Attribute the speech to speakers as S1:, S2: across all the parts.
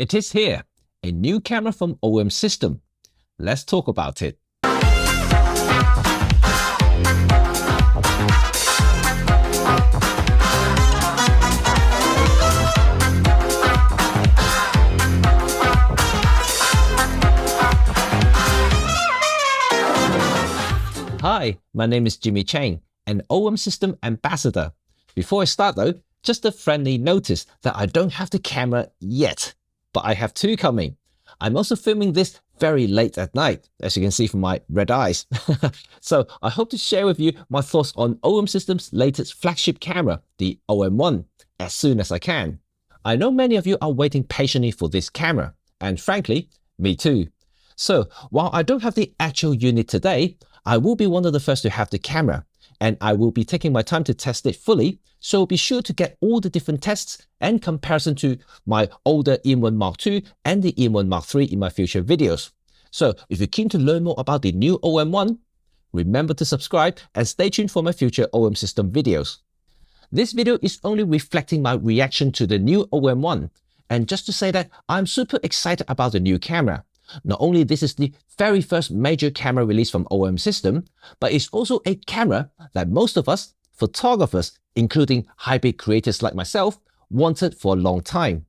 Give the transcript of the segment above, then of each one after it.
S1: It is here, a new camera from OM System. Let's talk about it. Hi, my name is Cheng, an OM System ambassador. Before I start though, just a friendly notice that I don't have the camera yet, but I have two coming. I'm also filming this very late at night, as you can see from my red eyes. So I hope to share with you my thoughts on OM System's latest flagship camera, the OM-1, as soon as I can. I know many of you are waiting patiently for this camera, and frankly, me too. So while I don't have the actual unit today, I will be one of the first to have the camera, and I will be taking my time to test it fully, so be sure to get all the different tests and comparison to my older EM-1 Mark II and the EM-1 Mark III in my future videos. So if you're keen to learn more about the new OM-1, remember to subscribe and stay tuned for my future OM System videos. This video is only reflecting my reaction to the new OM-1, and just to say that I'm super excited about the new camera. Not only this is the very first major camera release from OM System, but it's also a camera that most of us, photographers, including hybrid creators like myself, wanted for a long time.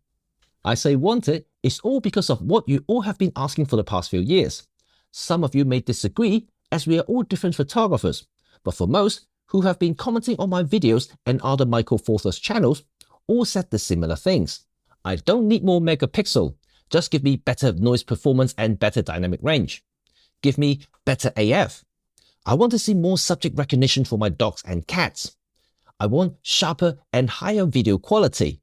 S1: I say wanted, it's all because of what you all have been asking for the past few years. Some of you may disagree, as we are all different photographers, but for most who have been commenting on my videos and other Michael Four Thirds channels, all said the similar things. I don't need more megapixel. Just give me better noise performance and better dynamic range. Give me better AF. I want to see more subject recognition for my dogs and cats. I want sharper and higher video quality.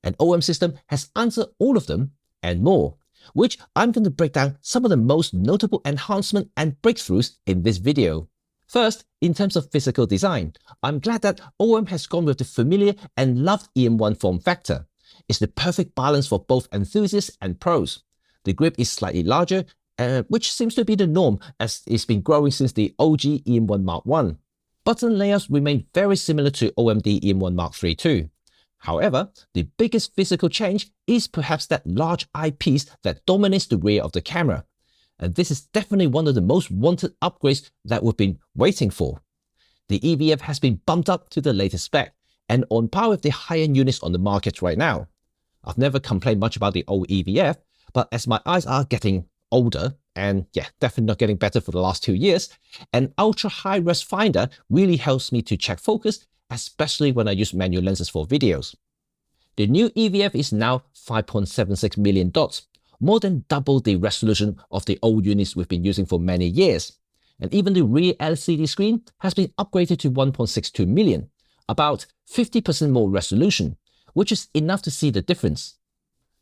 S1: And OM System has answered all of them and more, which I'm going to break down some of the most notable enhancements and breakthroughs in this video. First, in terms of physical design, I'm glad that OM has gone with the familiar and loved EM-1 form factor. It's the perfect balance for both enthusiasts and pros. The grip is slightly larger, which seems to be the norm as it's been growing since the OG EM-1 Mark I. Button layouts remain very similar to OMD EM-1 Mark III too. However, the biggest physical change is perhaps that large eyepiece that dominates the rear of the camera. And this is definitely one of the most wanted upgrades that we've been waiting for. The EVF has been bumped up to the latest spec, and on par with the high-end units on the market right now. I've never complained much about the old EVF, but as my eyes are getting older, and yeah, definitely not getting better for the last 2 years, an ultra-high-res finder really helps me to check focus, especially when I use manual lenses for videos. The new EVF is now 5.76 million dots, more than double the resolution of the old units we've been using for many years. And even the rear LCD screen has been upgraded to 1.62 million, about 50% more resolution, which is enough to see the difference.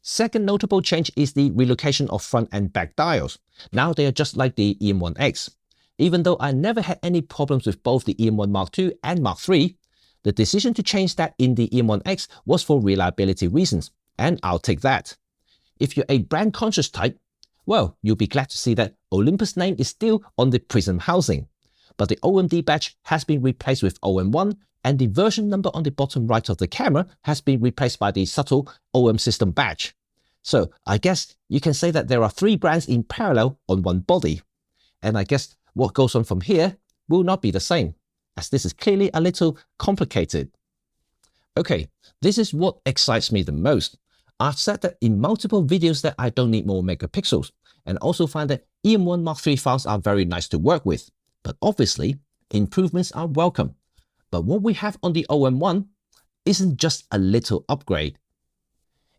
S1: Second notable change is the relocation of front and back dials. Now they are just like the EM-1X. Even though I never had any problems with both the EM-1 Mark II and Mark III, the decision to change that in the EM-1X was for reliability reasons, and I'll take that. If you're a brand conscious type, well, you'll be glad to see that Olympus name is still on the Prism housing, but the OMD badge has been replaced with OM-1, and the version number on the bottom right of the camera has been replaced by the subtle OM System badge. So I guess you can say that there are three brands in parallel on one body. And I guess what goes on from here will not be the same, as this is clearly a little complicated. Okay, this is what excites me the most. I've said that in multiple videos that I don't need more megapixels, and also find that EM-1 Mark III files are very nice to work with. But obviously, improvements are welcome. But what we have on the OM-1 isn't just a little upgrade.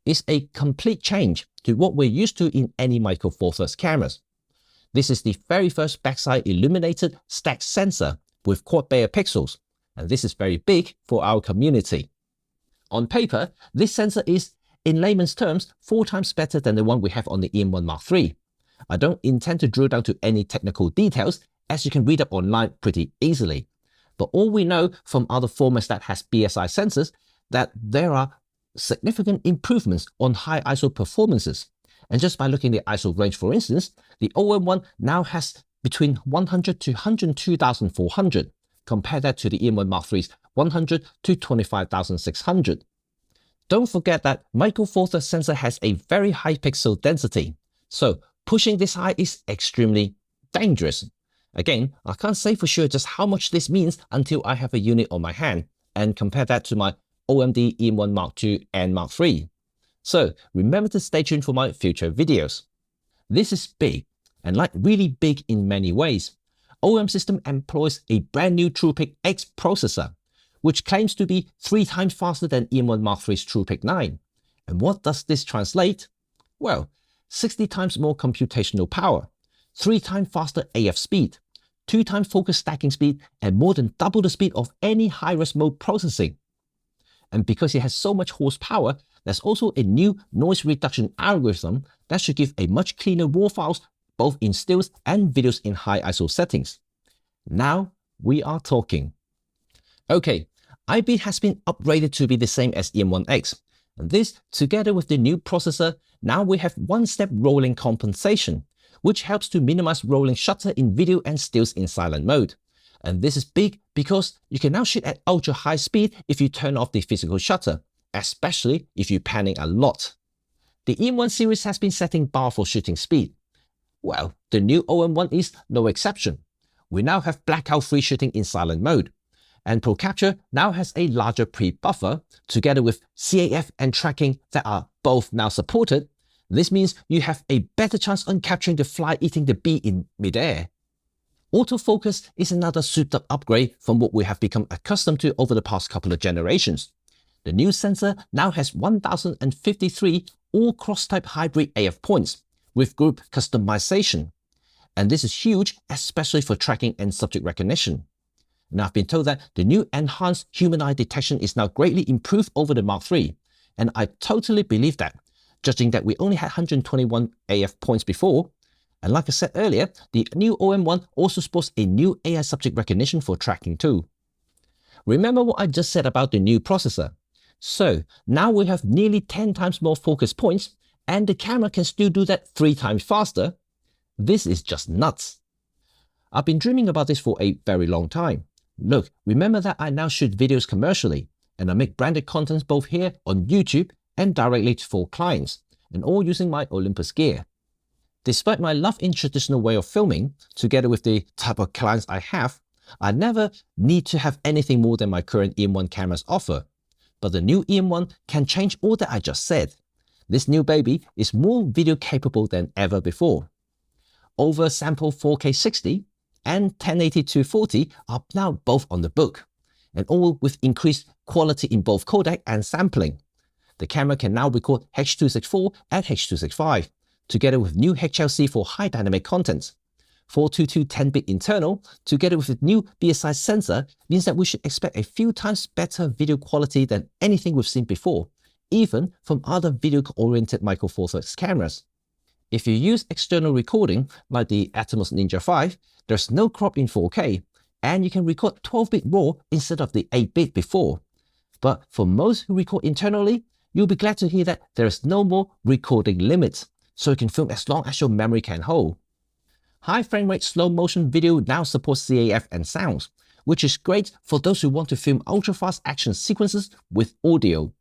S1: It's a complete change to what we're used to in any Michael Four Thirds cameras. This is the very first backside illuminated stacked sensor with quad Bayer pixels, and this is very big for our community. On paper, this sensor is, in layman's terms, 4 times better than the one we have on the EM-1 Mark III. I don't intend to drill down to any technical details, as you can read up online pretty easily. But all we know from other formats that has BSI sensors that there are significant improvements on high ISO performances. And just by looking at the ISO range, for instance, the OM-1 now has between 100 to 102,400. Compare that to the EM-1 Mark III's 100 to 25,600. Don't forget that Micro Four Thirds sensor has a very high pixel density, so pushing this high is extremely dangerous. Again, I can't say for sure just how much this means until I have a unit on my hand and compare that to my OMD EM1 Mark II and Mark III. So remember to stay tuned for my future videos. This is big, and like really big in many ways. OM system employs a brand new TruePic X processor, which claims to be 3 times faster than EM1 Mark III's TruePic 9. And what does this translate? Well, 60 times more computational power, 3 times faster AF speed, 2 times focus stacking speed, and more than double the speed of any high-res mode processing. And because it has so much horsepower, there's also a new noise reduction algorithm that should give a much cleaner raw files both in stills and videos in high ISO settings. Now we are talking. Okay, IB has been upgraded to be the same as EM1X, and this, together with the new processor, now we have one-step rolling compensation, which helps to minimize rolling shutter in video and stills in silent mode. And this is big because you can now shoot at ultra high speed if you turn off the physical shutter, especially if you're panning a lot. The EM1 series has been setting bar for shooting speed. Well, the new OM-1 is no exception. We now have Blackout free shooting in silent mode, and Pro Capture now has a larger pre-buffer, together with CAF and tracking that are both now supported. This means you have a better chance on capturing the fly eating the bee in midair. Autofocus is another souped-up upgrade from what we have become accustomed to over the past couple of generations. The new sensor now has 1053 all cross-type hybrid AF points, with group customization. And this is huge, especially for tracking and subject recognition. And I've been told that the new enhanced human eye detection is now greatly improved over the Mark III, and I totally believe that, judging that we only had 121 AF points before. And like I said earlier, the new OM-1 also supports a new AI subject recognition for tracking too. Remember what I just said about the new processor? So now we have nearly 10 times more focus points, and the camera can still do that 3 times faster. This is just nuts. I've been dreaming about this for a very long time. Look, remember that I now shoot videos commercially, and I make branded content both here on YouTube and directly for clients, and all using my Olympus gear. Despite my love in traditional way of filming, together with the type of clients I have, I never need to have anything more than my current EM1 cameras offer. But the new EM1 can change all that I just said. This new baby is more video capable than ever before. Oversample 4K 60 and 1080-240 are now both on the book, and all with increased quality in both codec and sampling. The camera can now record H.264 and H.265, together with new HLC for high dynamic content. 422 10-bit internal, together with the new BSI sensor, means that we should expect a few times better video quality than anything we've seen before, even from other video-oriented Micro Four Thirds cameras. If you use external recording, like the Atomos Ninja 5, there's no crop in 4K, and you can record 12-bit RAW instead of the 8-bit before. But for most who record internally, you'll be glad to hear that there is no more recording limit, so you can film as long as your memory can hold. High frame rate slow motion video now supports CAF and sounds, which is great for those who want to film ultra-fast action sequences with audio.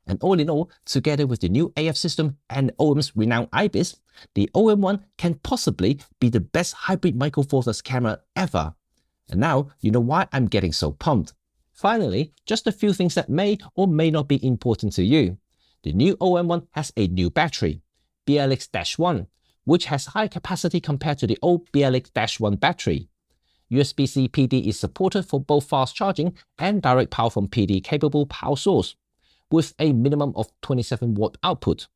S1: And all in all, together with the new AF system and OM's renowned IBIS, the OM-1 can possibly be the best hybrid Micro Four Thirds camera ever. And now you know why I'm getting so pumped. Finally, just a few things that may or may not be important to you. The new OM-1 has a new battery, BLX-1, which has high capacity compared to the old BLX-1 battery. USB-C PD is supported for both fast charging and direct power from PD capable power source, with a minimum of 27 watt output.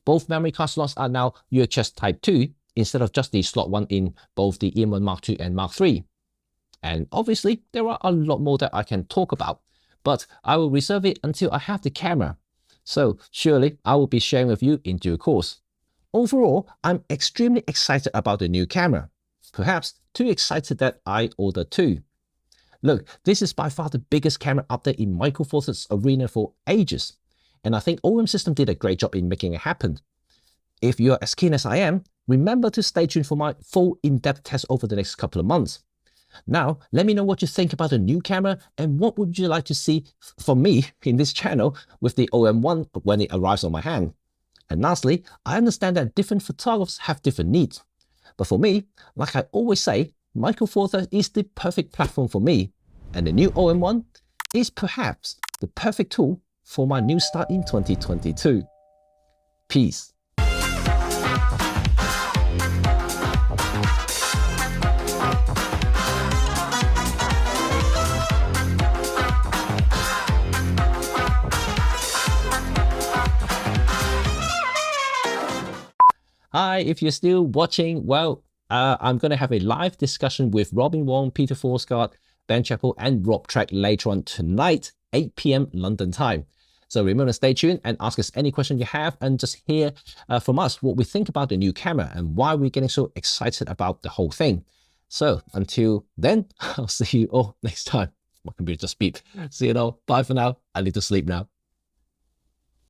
S1: Both memory card slots are now UHS Type 2 instead of just the slot 1 in both the EM1 Mark II and Mark III. And obviously, there are a lot more that I can talk about, but I will reserve it until I have the camera. So surely I will be sharing with you in due course. Overall, I'm extremely excited about the new camera. Perhaps too excited that I ordered two. Look, this is by far the biggest camera update in Micro Four Thirds arena for ages, and I think OM System did a great job in making it happen. If you're as keen as I am, remember to stay tuned for my full in-depth test over the next couple of months. Now, let me know what you think about the new camera and what would you like to see from me in this channel with the OM-1 when it arrives on my hand. And lastly, I understand that different photographers have different needs. But for me, like I always say, Micro Four Thirds is the perfect platform for me, and the new OM-1 is perhaps the perfect tool for my new start in 2022. Peace. Hi, if you're still watching, well, I'm going to have a live discussion with Robin Wong, Peter Forsgard, Ben Chappell, and Rob Track later on tonight, 8 p.m. London time. So remember to stay tuned and ask us any question you have and just hear from us what we think about the new camera and why we're getting so excited about the whole thing. So until then, I'll see you all next time. My computer just beeped. See you all. Bye for now. I need to sleep now.